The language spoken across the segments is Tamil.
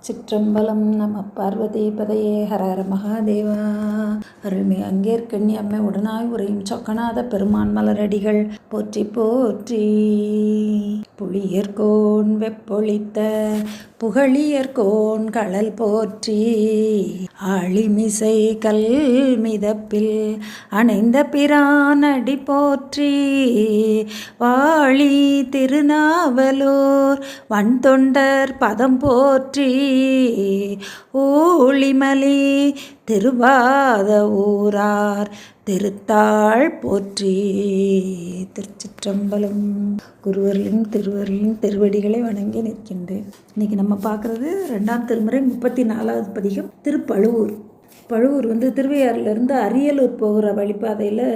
சிற்றம்பலம். நம பார்வதி பதையே ஹரஹர மகாதேவா. அருள்மிகு அங்கேற்கண்ணி அம்மை உடனாய் உரையும் சொக்கநாத பெருமான் மலரடிகள் போற்றி போற்றி. புளியர்கோன் வெப்பொழித்த புகழியர்கோன் கடல் போற்றி. ஆழிமிசை கல் மிதப்பில் அணைந்த பிரானடி போற்றி. வாழி திருநாவலூர் வன்தொண்டர் பதம் போற்றி. ஊழிமலி திருவாத ஊரார் திருத்தாள் போற்றி. திருச்சிற்றம்பலம். குருவர்களின் திருவடிகளை வணங்கி நிற்கின்றேன். இன்னைக்கு நம்ம பார்க்குறது 2ஆம் திருமுறை 34வது பதிகம் திருப்பழுவூர். பழுவூர் திருவையாறிலிருந்து அரியலூர் போகிற வழிபாதையில்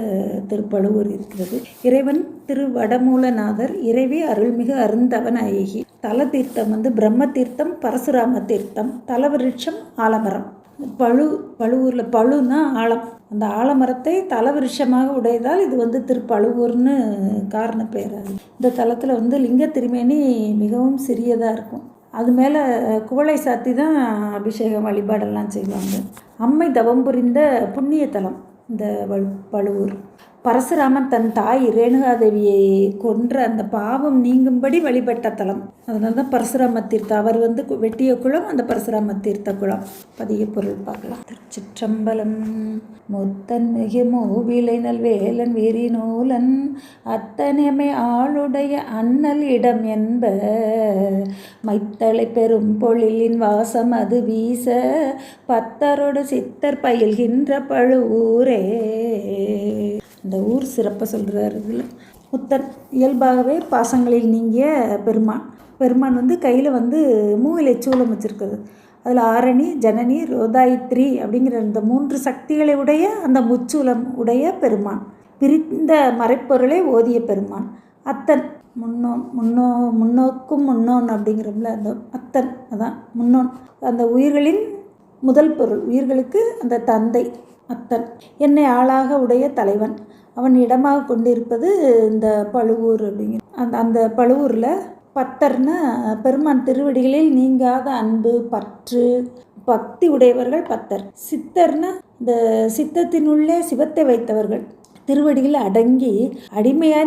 திருப்பழுவூர் இருக்கிறது. இறைவன் திரு வடமூலநாதர், இறைவி அருள்மிகு அருந்தவநாயகி. தல தீர்த்தம் பிரம்ம தீர்த்தம், பரசுராம தீர்த்தம். தலவிருட்சம் ஆலமரம். பழுவூரில் பழுனா ஆலம். அந்த ஆலமரத்தை தலவிருஷமாக உடையதால் இது திருப்பழுவூர்னு காரண பெயர். இந்த தலத்தில் லிங்க திருமேனி மிகவும் சிறியதாக இருக்கும். அது மேலே குவளை சாத்தி தான் அபிஷேகம் வழிபாடெல்லாம் செய்வாங்க. அம்மை தவம் புரிந்த புண்ணிய தலம் இந்த பழுவூர். பரசுராமன் தன் தாய் ரேணுகாதேவியை கொன்ற அந்த பாவம் நீங்கும்படி வழிபட்ட தலம். அதனால தான் பரசுராம தீர்த்தம். அவர் வெட்டிய குளம் அந்த பரசுராம தீர்த்த குளம். பதிய பொருள் பார்க்கலாம். திருச்சிற்றம்பலம். முத்தன் மிகு மூவிலை நல்வேலன் விரிநூலன் அத்தனைமை ஆளுடைய அண்ணல் இடம் என்ப மைத்தளை பெரும் பொழிலின் வாசம் அது வீச பத்தரோடு சித்தர் பயில்கின்ற பழுவூரே. இந்த ஊர் சிறப்பை சொல்கிறார். இதில் முத்தன் இயல்பாகவே பாசங்களில் நீங்கிய பெருமான் கையில் மூவிலை சூலம் வச்சுருக்குது. அதில் ஆரணி, ஜனனி, ரோதாயித்ரி அப்படிங்கிற இந்த 3 சக்திகளை உடைய அந்த முச்சூலம் உடைய பெருமான். பிரிந்த மறைப்பொருளை ஓதிய பெருமான். அத்தன் முன்னோக்கும் முன்னோன் அப்படிங்கிறோம்ல, அந்த அத்தன் அதான் முன்னோன். அந்த உயிர்களின் முதல் பொருள், உயிர்களுக்கு அந்த தந்தை அத்தன். என்னை ஆளாக உடைய தலைவன். அவன் இடமாக கொண்டிருப்பது இந்த பழுவூர் அப்படிங்கிற அந்த பழுவூரில். பத்தர்னா பெருமான் திருவடிகளில் நீங்காத அன்பு, பற்று, பக்தி உடையவர்கள் பத்தர். சித்தர்னா இந்த சித்தத்தினுள்ளே சிவத்தை வைத்தவர்கள். திருவடியில் அடங்கி அடிமையாக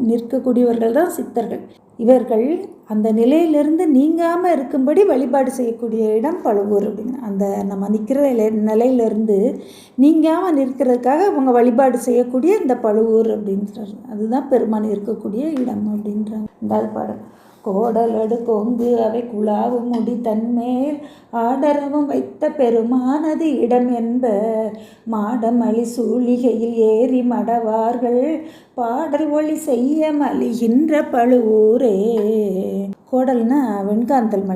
நிற்கக்கூடியவர்கள் தான் சித்தர்கள். இவர்கள் அந்த நிலையிலிருந்து நீங்காமல் இருக்கும்படி வழிபாடு செய்யக்கூடிய இடம் பழுவூர் அப்படிங்கிற அந்த நம்ம நிற்கிற நிலையிலிருந்து நீங்காமல் நிற்கிறதுக்காக அவங்க வழிபாடு செய்யக்கூடிய இந்த பழுவூர் அப்படின்றாரு. அதுதான் பெருமான் இருக்கக்கூடிய இடம் அப்படின்றாங்க. 2வது பாடல். கோடலடு கொங்கு அவை குழாவும் முடி தன்மேல் ஆடரவும் வைத்த பெருமானது இடம் என்ப மாடமளி சூழிகையில் ஏறி மடவார்கள் பாடல் ஒளி செய்ய மலிகின்ற பழுவூரே. கோடல்னா வெண்காந்தல்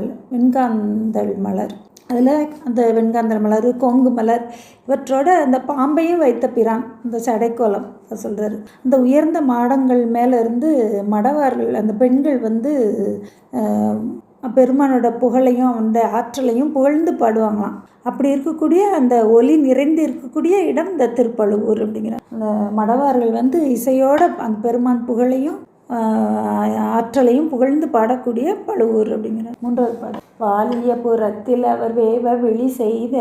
மலர். அதில் அந்த வெண்காந்தல் மலர், கொங்கு மலர் இவற்றோட அந்த பாம்பையும் வைத்த பிரான், அந்த சடைக்கோலம் சொல்கிறார். அந்த உயர்ந்த மாடங்கள் மேலே இருந்து மடவார்கள், அந்த பெண்கள் பெருமானோட புகழையும் அந்த ஆற்றலையும் புகழ்ந்து பாடுவாங்களாம். அப்படி இருக்கக்கூடிய அந்த ஒலி நிறைந்து இருக்கக்கூடிய இடம் இந்த திருப்பழுவூர் அப்படிங்கிற. அந்த மடவார்கள் இசையோட அந்த பெருமான் புகழையும் ஆற்றலையும் புகழ்ந்து பாடக்கூடிய பழுவூர் அப்படிங்கிற. 3வது பாடல். வாலிய புறத்தில் அவர் வேவ விழி செய்த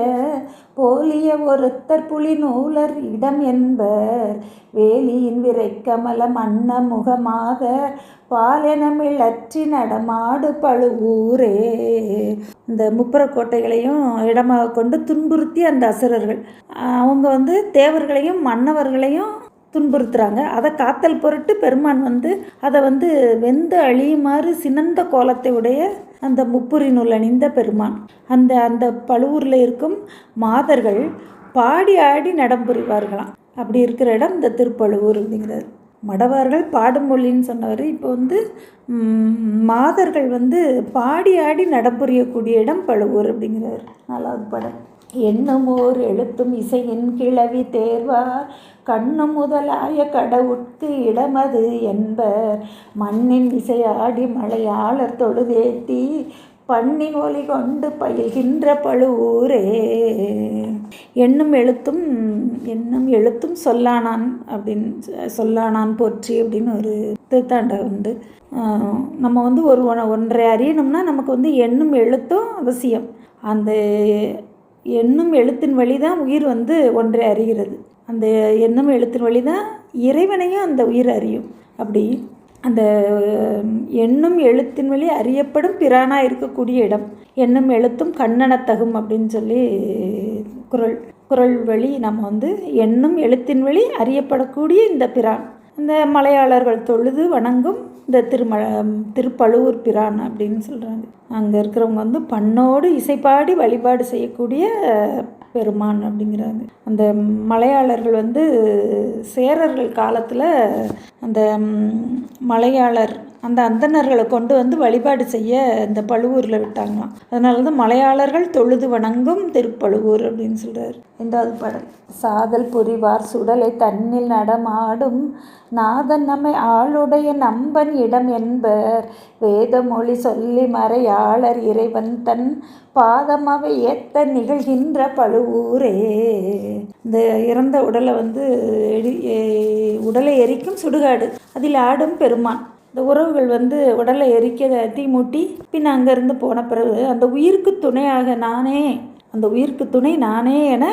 போலிய ஒருத்தர் புலி நூலர் இடம் என்பர் வேலியின் விரை கமலம் அன்ன முகமாக பாலெனமிழற்றி நடமாடு பழுவூரே. இந்த முப்புறக்கோட்டைகளையும் இடமாக கொண்டு துன்புறுத்தி அந்த அசுரர்கள் அவங்க தேவர்களையும் மன்னவர்களையும் துன்புறுத்துறாங்க. அதை காத்தல் பொருட்டு பெருமான் அதை வெந்து அழியுமாறு சினந்த கோலத்தை உடைய அந்த முப்புரி நூல் அணிந்த பெருமான். அந்த பழுவூரில் இருக்கும் மாதர்கள் பாடி ஆடி நடம் புரிவார்களாம். அப்படி இருக்கிற இடம் இந்த திருப்பழுவூர் அப்படிங்கிறது. மடவார்கள் பாடும் மொழின்னு சொன்னவர். இப்போ மாதர்கள் பாடி ஆடி நடம் புரியக்கூடிய இடம் பழுவூர் அப்படிங்கிறார். 4வது பாடல். எண்ணும் ஓர் எழுத்தும் இசையின் கிளவி தேர்வார் கண்ணும் முதலாய கடவுட்கு இடமது என்பர் மண்ணின் இசையாடி மலையாளர் தொழுதேத்தி பண்ணி ஒலி கொண்டு பயில்கின்ற பழுவூரே. எண்ணும் எழுத்தும் சொல்லானான் போற்றி அப்படின்னு ஒரு திருத்தாண்டகம் உண்டு. நம்ம வந்து ஒன்றை அறியணும்னா நமக்கு வந்து எண்ணும் எழுத்தும் அவசியம். அந்த எண்ணும் எழுத்தின் வழி தான் உயிர் வந்து ஒன்றை அறிகிறது. அந்த எண்ணும் எழுத்தின் வழி தான் இறைவனையும் அந்த உயிர் அறியும். அப்படி அந்த எண்ணும் எழுத்தின் வழி அறியப்படும் பிரானாக இருக்கக்கூடிய இடம் எண்ணும் எழுத்தும் கண்ணனத்தகும் அப்படின்னு சொல்லி குறள் வழி நம்ம வந்து எண்ணும் எழுத்தின் வழி அறியப்படக்கூடிய இந்த பிரான், இந்த மலையாளர்கள் தொழுது வணங்கும் இந்த திருப்பழுவூர் பிரான் அப்படின்னு சொல்கிறாங்க. அங்கே இருக்கிறவங்க வந்து பண்ணோடு இசைப்பாடி வழிபாடு செய்யக்கூடிய பெருமான் அப்படிங்கிறாங்க. அந்த மலையாளர்கள் வந்து சேரர்கள் காலத்தில் அந்த மலையாளர் அந்த அந்தணர்களை கொண்டு வந்து வழிபாடு செய்ய இந்த பழுவூரில் விட்டாங்களாம். அதனால தான் மலையாளர்கள் தொழுது வணங்கும் திருப்பழுவூர் அப்படின்னு சொல்கிறார். 2வது பாடல். சாதல் புரிவார் சுடலை தன்னில் நடமாடும் நாதன் நம்மை ஆளுடைய நம்பன் இடம் என்பர் வேத மொழி சொல்லி மறையாளர் இறைவன் தன் பாதம் அவை ஏத்த நிகழ்கின்ற பழுவூரே. இந்த இறந்த உடலை வந்து உடலை எரிக்கும் சுடுகாடு, அதில் ஆடும் பெருமான். இந்த உறவுகள் வந்து உடலை எரிக்க தீ மூட்டி பின் அங்கேருந்து போன பிறகு அந்த உயிருக்கு துணையாக அந்த உயிருக்கு துணை நானே என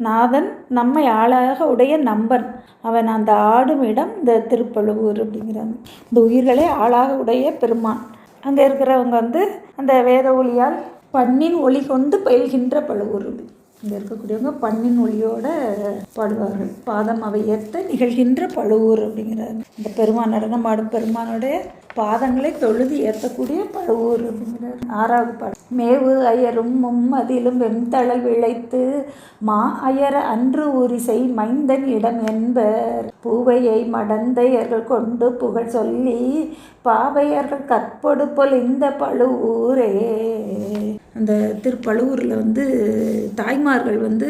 நாதன் நம்மை ஆளாக உடைய நம்பன் அவன் அந்த ஆடும் இடம் இந்த திருப்பழுவூர் அப்படிங்கிறாங்க. இந்த உயிர்களை ஆளாக உடைய பெருமான். அங்கே இருக்கிறவங்க வந்து அந்த வேத ஒளியால் பண்ணின் ஒளி கொண்டு பயில்கின்ற பழுவூர். இங்கே இருக்கக்கூடியவங்க பண்ணின் ஒளியோட பாடுவார்கள். பாதம் அவை ஏற்ற நிகழ்கின்ற பழுவூர் அப்படிங்கிறாங்க. இந்த பெருமான் நடனமாடும் பெருமானுடைய பாதங்களை தொழுது ஏற்றக்கூடிய பழுவூர் அப்படிங்கிறார். 6வது பாடல். மேவு அயரும் மும்மதிலும் வெண்தளல் விளைத்து மா அயர அன்று ஊரிசை மைந்தன் இடம் என்பர் பூவையை மடந்தையர்கள் கொண்டு புகழ் சொல்லி பாவையர்கள் கற்பொடு போல் இந்த பழுவூரே. அந்த திருப்பழுவூரில் வந்து தாய்மார்கள் வந்து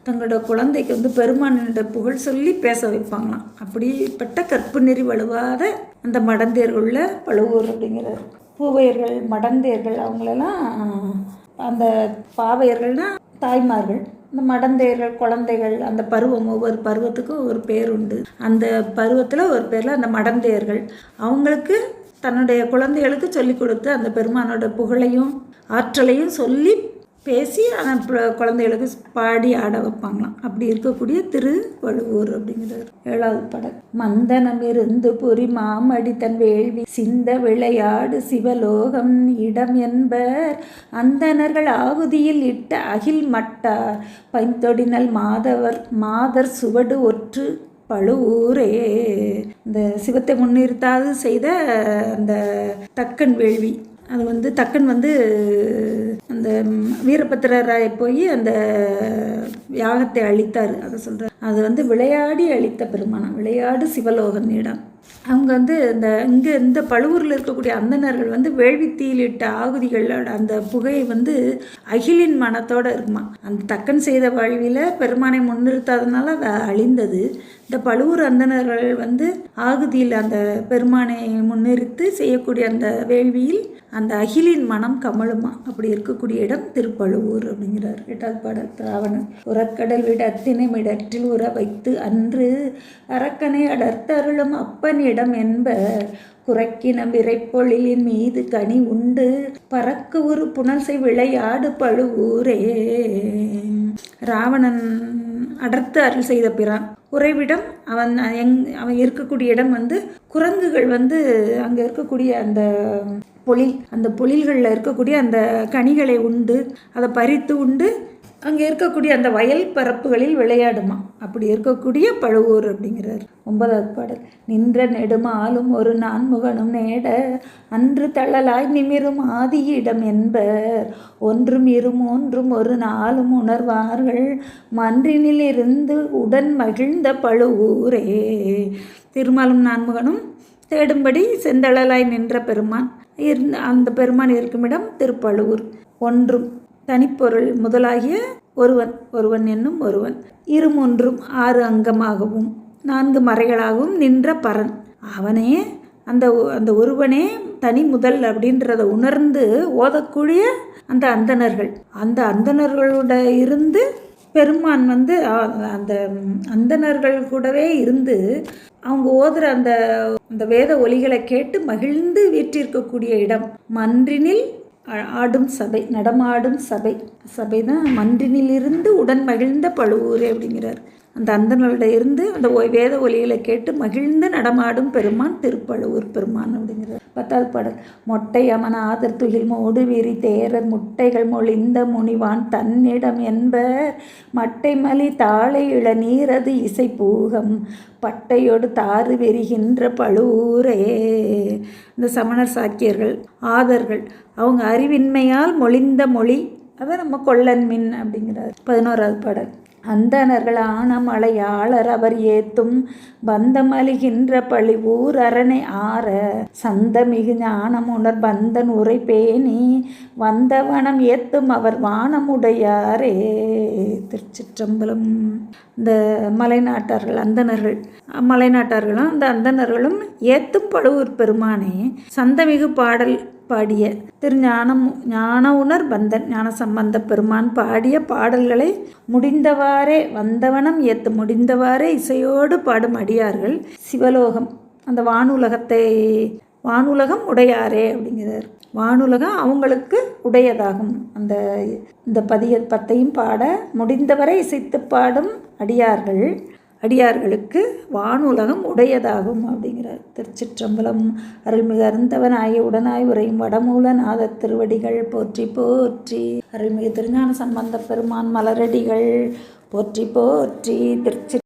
தங்களோட குழந்தைக்கு வந்து பெருமானிட புகழ் சொல்லி பேச வைப்பாங்களாம். அப்படிப்பட்ட கற்பு நெறி வலுவாத அந்த மடந்தையர்களுள்ள பழுவூர் அப்படிங்கிறார். பூவையர்கள் மடந்தையர்கள் அவங்களெல்லாம் அந்த பாவையர்கள்னால் தாய்மார்கள், இந்த மடந்தையர்கள் குழந்தைகள். அந்த பருவம் ஒவ்வொரு பருவத்துக்கும் ஒரு பேர் உண்டு. அந்த பருவத்தில் ஒரு பேரில் அந்த மடந்தையர்கள் அவங்களுக்கு தன்னுடைய குழந்தைகளுக்கு சொல்லி கொடுத்து அந்த பெருமானோட புகழையும் ஆற்றலையும் சொல்லி பேசி அந்த குழந்தைகளுக்கு பாடி ஆட வைப்பாங்களாம். அப்படி இருக்கக்கூடிய திருப்பழுவூர் அப்படிங்கிறார். 7வது பாடல். மந்தனம் இருந்து புரி மாமடி தன் வேள்வி சிந்த விளையாடு சிவலோகம் இடம் என்பர் அந்தணர்கள் ஆகுதியில் இட்ட அகில் மட்டார் பைந்தொடினல் மாதர் சுவடு ஒற்று பழுவூரே. இந்த சிவத்தை முன்னிறுத்தாது செய்த அந்த தக்கன் வேள்வி, அது வந்து தக்கன் வந்து அந்த வீரபத்திரராய் போய் அந்த யாகத்தை அழித்தார். அதை சொல்கிறார். அது வந்து விளையாடி அழித்த பெருமானம், விளையாடு சிவலோகன் இடம். அவங்க வந்து இந்த பழுவூரில் இருக்கக்கூடிய அந்தணர்கள் வந்து வேள்வித்தீயிலிட்ட ஆகுதிகளோட அந்த புகையை வந்து அகிலின் மனத்தோடு இருக்குமா. அந்த தக்கன் செய்த வாழ்வியில் பெருமானை முன்னிறுத்தாதனால அது அழிந்தது. இந்த பழுவூர் அந்தணர்கள் வந்து ஆகுதியில் அந்த பெருமானை முன்னிறுத்து செய்யக்கூடிய அந்த வேள்வியில் அந்த அகிலின் மனம் கமலுமா. அப்படி இருக்கக்கூடிய இடம் திருப்பழுவூர் அப்படிங்கிறார். 8வது பாடல். ராவணன் உரக்கடல் விட அத்தினை மிடற்றில் உற வைத்து அன்று அரக்கனை அடர்த்தருளும் அப்பனிடம் என்பர் குறைக்கின விரைப்பொழிலின் மீது கனி உண்டு பறக்கு ஒரு புனல்சை விளையாடு பழுவூரே. ராவணன் அடர்த்து அருள் செய்த பிரான் உறைவிடம். அவன் இருக்கக்கூடிய இடம் வந்து குரங்குகள் வந்து அங்கே இருக்கக்கூடிய அந்த பொழில்களில் இருக்கக்கூடிய அந்த கனிகளை உண்டு அதை பறித்து உண்டு அங்கே இருக்கக்கூடிய அந்த வயல் பரப்புகளில் விளையாடுமா. அப்படி இருக்கக்கூடிய பழுவூர் அப்படிங்கிறார். 9வது பாடல். நின்ற நெடுமாலும் ஒரு நான்முகனும் நேட அன்று தள்ளலாய் நிமிரும் ஆதியிடம் என்பர் ஒன்றும் இருமூன்றும் ஒரு நாளும் உணர்வார்கள் மன்றினில் இருந்து உடன் மகிழ்ந்த பழுவூரே. திருமாலும் நான்முகனும் தேடும்படி செந்தழலாய் நின்ற பெருமான் அந்த பெருமான் இருக்குமிடம் திருப்பழுவூர். ஒன்றும் தனிப்பொருள் முதலாகிய ஒருவன் என்னும் ஒருவன், இருமூன்றும் 6 அங்கமாகவும் 4 மறைகளாகவும் நின்ற பரன் அவனே. அந்த ஒருவனே தனி முதல் அப்படின்றத உணர்ந்து ஓதக்கூடிய அந்த அந்தணர்களோட இருந்து பெருமான் வந்து அந்த அந்தணர்கள் கூடவே இருந்து அவங்க ஓதுற அந்த அந்த வேத ஒலிகளை கேட்டு மகிழ்ந்து வீற்றிருக்கக்கூடிய இடம். மன்றினில் ஆடும் சபை, நடமாடும் சபை தான் மன்றினிலிருந்து உடன் மகிழ்ந்த பழுவூரே அப்படிங்கிறார். அந்த அந்தனோட இருந்து அந்த வேத ஒலிகளை கேட்டு மகிழ்ந்து நடமாடும் பெருமான் திருப்பழுவூர் பெருமான் அப்படிங்கிறார். 10வது பாடல். மொட்டை அமன ஆதர் துகில் மோடு விரி தேரர் முட்டைகள் மொழிந்த முனிவான் தன்னிடம் என்பர் மட்டை மலி தாளை இளநீரது இசை பூகம் பட்டையோடு தாறு வெறிகின்ற பழுவூரே. இந்த சமணர் சாக்கியர்கள் ஆதர்கள் அவங்க அறிவின்மையால் மொழிந்த மொழி அதை நம்ம கொள்ளன்மின் அப்படிங்கிறார். 11வது பாடல். அந்தணர்கள் ஆனமலையாளர் அவர் ஏத்தும் பந்தமலிகின்ற பழிவூர் அரணை ஆற சந்தமிகு ஞானமுணர் பந்தன் உரை பேணி வந்தவனம் ஏத்தும் அவர் வானமுடையாரே. திருச்சிற்றம்பலம். இந்த மலைநாட்டார்கள் மலைநாட்டார்களும் அந்த அந்தணர்களும் ஏத்தும் பழுவூர் பெருமானே சந்தமிகு பாடல் பாடிய ஞான உணர் பந்தன் ஞான சம்பந்த பெருமான் பாடிய பாடல்களை முடிந்தவாறே வந்தவனம் ஏத்து முடிந்தவாறே இசையோடு பாடும் அடியார்கள் சிவலோகம் அந்த வானுலகம் உடையாரே அப்படிங்கிறார். வானுலகம் அவங்களுக்கு உடையதாகும். இந்த 10 பாட முடிந்தவரை இசைத்து பாடும் அடியார்களுக்கு வானுலகம் உடையதாகும் அப்படிங்கிறார். திருச்சிற்றம்பலம். அருள்மிகு அருந்தவனாய் உடனாய் உரையும் வடமூல நாத திருவடிகள் போற்றி போற்றி. அருள்மிகு திருஞான சம்பந்த பெருமான் மலரடிகள் போற்றி போற்றி. திருச்சி